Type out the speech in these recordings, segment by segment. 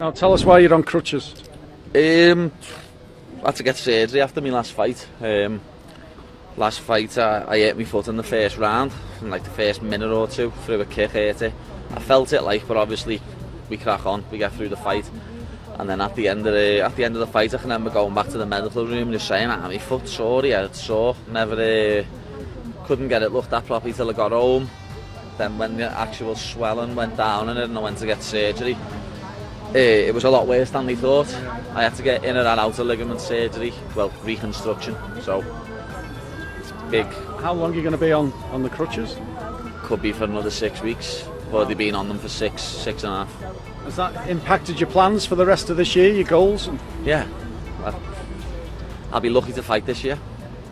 Now tell us why you're on crutches. I had to get surgery after my last fight. Last fight I hit my foot in the first round, in like the first minute or two, through a kick, hurt it. I felt it but obviously we crack on, we get through the fight. And then at the end of the fight I can remember going back to the medical room and just saying, my foot sore, yeah, it's sore. Never couldn't get it looked at properly till I got home. Then when the actual swelling went down in it and I went to get surgery, it was a lot worse than we thought. I had to get inner and outer ligament surgery, well, reconstruction, so it's big. How long are you going to be on the crutches? Could be for another 6 weeks. I've already been on them for six and a half. Has that impacted your plans for the rest of this year, your goals? Yeah, I'll be lucky to fight this year.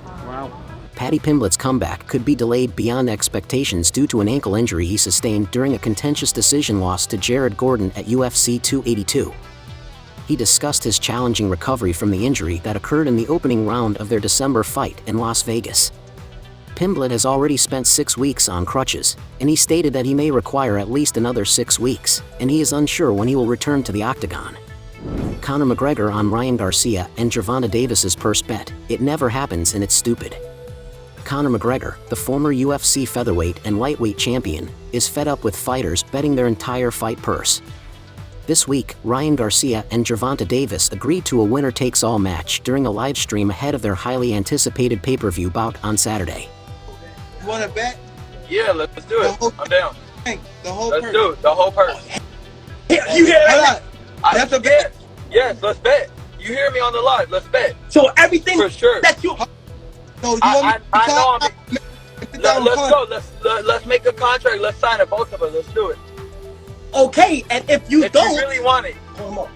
Wow. Paddy Pimblett's comeback could be delayed beyond expectations due to an ankle injury he sustained during a contentious decision loss to Jared Gordon at UFC 282. He discussed his challenging recovery from the injury that occurred in the opening round of their December fight in Las Vegas. Pimblett has already spent 6 weeks on crutches, and he stated that he may require at least another 6 weeks, and he is unsure when he will return to the octagon. Conor McGregor on Ryan Garcia and Gervonta Davis's purse bet, "It never happens and it's stupid." Conor McGregor, the former UFC featherweight and lightweight champion, is fed up with fighters betting their entire fight purse. This week, Ryan Garcia and Gervonta Davis agreed to a winner-takes-all match during a live stream ahead of their highly anticipated pay-per-view bout on Saturday. You want to bet? Yeah, let's do it. I'm down. The whole Let's purse. do it. The whole purse. Yeah, you hear that? That's a bet. Yes, let's bet. You hear me on the live? Let's bet. So everything For sure. that you. No, you I know. Let's go. go. Let's make a contract. Let's sign it, both of us. Let's do it. Okay, and if you If don't, you really want it. hold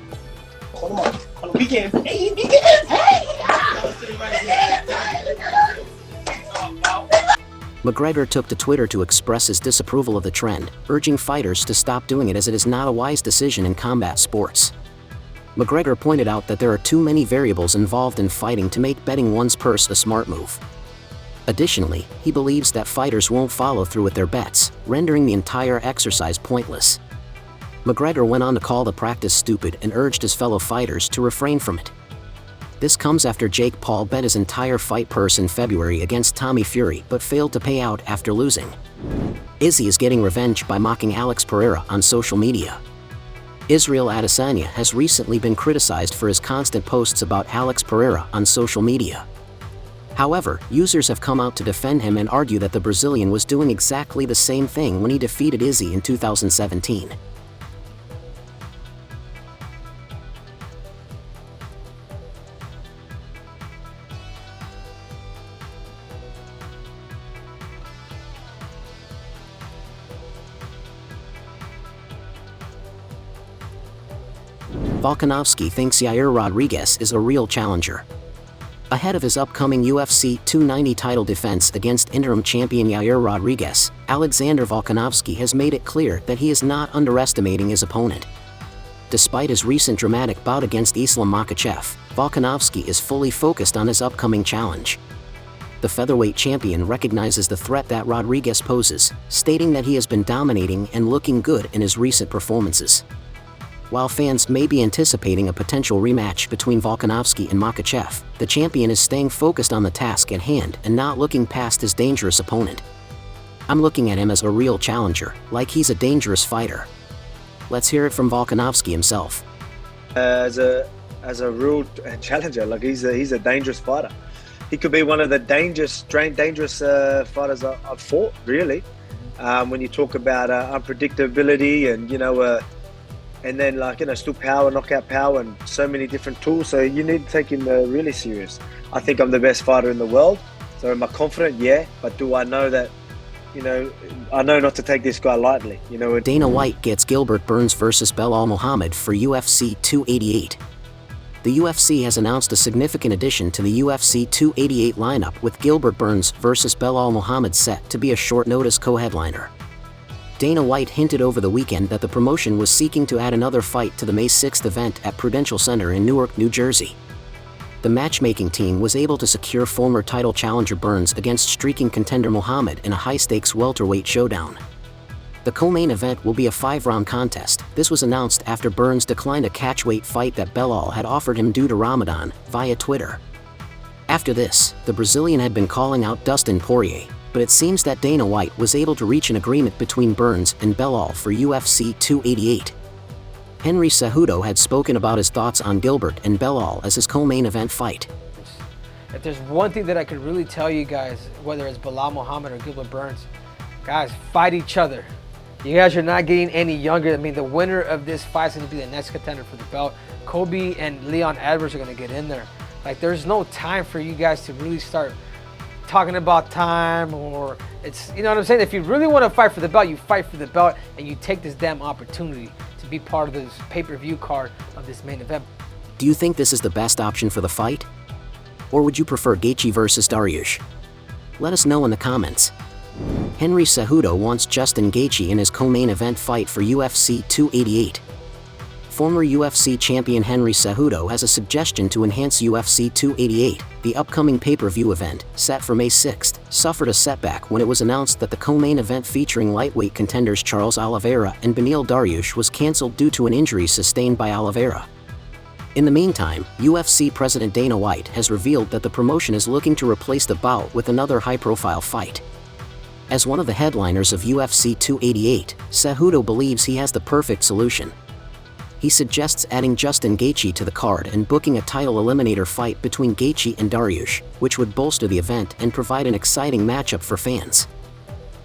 on. We getting paid. We getting paid. McGregor took to Twitter to express his disapproval of the trend, urging fighters to stop doing it as it is not a wise decision in combat sports. McGregor pointed out that there are too many variables involved in fighting to make betting one's purse a smart move. Additionally, he believes that fighters won't follow through with their bets, rendering the entire exercise pointless. McGregor went on to call the practice stupid and urged his fellow fighters to refrain from it. This comes after Jake Paul bet his entire fight purse in February against Tommy Fury but failed to pay out after losing. Izzy is getting revenge by mocking Alex Pereira on social media. Israel Adesanya has recently been criticized for his constant posts about Alex Pereira on social media. However, users have come out to defend him and argue that the Brazilian was doing exactly the same thing when he defeated Izzy in 2017. Volkanovski thinks Yair Rodriguez is a real challenger. Ahead of his upcoming UFC 290 title defense against interim champion Yair Rodriguez, Alexander Volkanovski has made it clear that he is not underestimating his opponent. Despite his recent dramatic bout against Islam Makhachev, Volkanovski is fully focused on his upcoming challenge. The featherweight champion recognizes the threat that Rodriguez poses, stating that he has been dominating and looking good in his recent performances. While fans may be anticipating a potential rematch between Volkanovski and Makhachev, the champion is staying focused on the task at hand and not looking past his dangerous opponent. "I'm looking at him as a real challenger, like he's a dangerous fighter." Let's hear it from Volkanovski himself. As a real challenger, like he's a dangerous fighter. He could be one of the dangerous fighters I've fought, really. When you talk about unpredictability and and then still power, knockout power, and so many different tools. So you need to take him really serious. I think I'm the best fighter in the world. So am I confident? Yeah. But do I know that? I know not to take this guy lightly. Dana White gets Gilbert Burns versus Belal Muhammad for UFC 288. The UFC has announced a significant addition to the UFC 288 lineup with Gilbert Burns versus Belal Muhammad set to be a short-notice co-headliner. Dana White hinted over the weekend that the promotion was seeking to add another fight to the May 6th event at Prudential Center in Newark, New Jersey. The matchmaking team was able to secure former title challenger Burns against streaking contender Muhammad in a high-stakes welterweight showdown. The co-main event will be a 5-round contest. This was announced after Burns declined a catchweight fight that Belal had offered him due to Ramadan, via Twitter. After this, the Brazilian had been calling out Dustin Poirier, but it seems that Dana White was able to reach an agreement between Burns and Belal for UFC 288. Henry Cejudo had spoken about his thoughts on Gilbert and Belal as his co-main event fight. If there's one thing that I could really tell you guys, whether it's Belal Muhammad or Gilbert Burns, guys, fight each other. You guys are not getting any younger. I mean, the winner of this fight is going to be the next contender for the belt. Kobe and Leon Edwards are going to get in there. Like, there's no time for you guys to really start talking about time, or it's, you know what I'm saying? If you really want to fight for the belt, you fight for the belt, and you take this damn opportunity to be part of this pay-per-view card of this main event. Do you think this is the best option for the fight? Or would you prefer Gaethje versus Dariush? Let us know in the comments. Henry Cejudo wants Justin Gaethje in his co-main event fight for UFC 288. Former UFC champion Henry Cejudo has a suggestion to enhance UFC 288. The upcoming pay-per-view event, set for May 6th, suffered a setback when it was announced that the co-main event featuring lightweight contenders Charles Oliveira and Beneil Dariush was cancelled due to an injury sustained by Oliveira. In the meantime, UFC President Dana White has revealed that the promotion is looking to replace the bout with another high-profile fight. As one of the headliners of UFC 288, Cejudo believes he has the perfect solution. He suggests adding Justin Gaethje to the card and booking a title eliminator fight between Gaethje and Dariush, which would bolster the event and provide an exciting matchup for fans.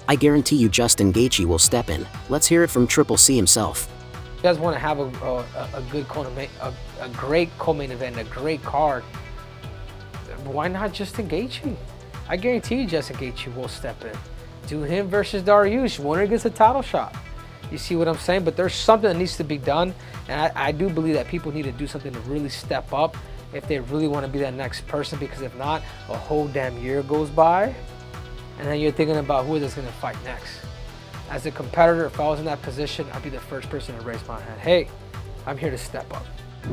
I guarantee you Justin Gaethje will step in. Let's hear it from Triple C himself. You guys want to have a good a great co-main event, a great card. Why not Justin Gaethje? I guarantee you Justin Gaethje will step in. Do him versus Dariush. Winner gets a title shot. You see what I'm saying? But there's something that needs to be done, and I do believe that people need to do something to really step up if they really want to be that next person, because if not, a whole damn year goes by, and then you're thinking about who is going to fight next. As a competitor, if I was in that position, I'd be the first person to raise my hand. Hey, I'm here to step up.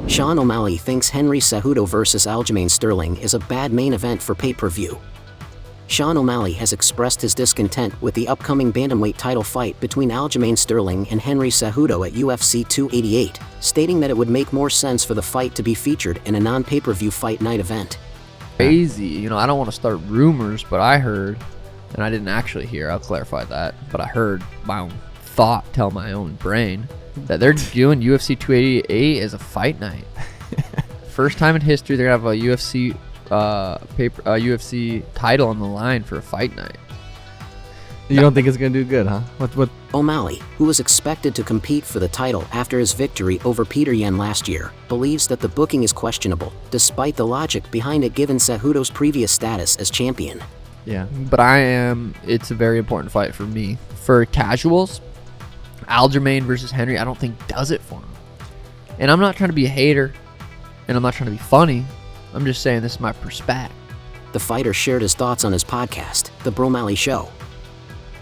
Sean O'Malley thinks Henry Cejudo versus Aljamain Sterling is a bad main event for pay-per-view. Sean O'Malley has expressed his discontent with the upcoming bantamweight title fight between Aljamain Sterling and Henry Cejudo at UFC 288, stating that it would make more sense for the fight to be featured in a non-pay-per-view fight night event. Crazy, you know, I don't want to start rumors, but I heard, and I didn't actually hear, I'll clarify that, but I heard my own thought tell my own brain that they're doing UFC 288 as a fight night. First time in history they're gonna have a UFC UFC title on the line for a fight night. You don't think it's gonna do good, huh? What? O'Malley, who was expected to compete for the title after his victory over Peter Yan last year, believes that the booking is questionable, despite the logic behind it given Cejudo's previous status as champion. Yeah, but it's a very important fight for me. For casuals, Aljamain versus Henry, I don't think does it for him. And I'm not trying to be a hater, and I'm not trying to be funny. I'm just saying this is my perspective. The fighter shared his thoughts on his podcast, The Bromalley Show.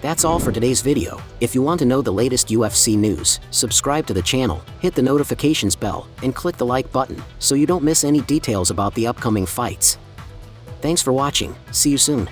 That's all for today's video. If you want to know the latest UFC news, subscribe to the channel, hit the notifications bell, and click the like button so you don't miss any details about the upcoming fights. Thanks for watching. See you soon.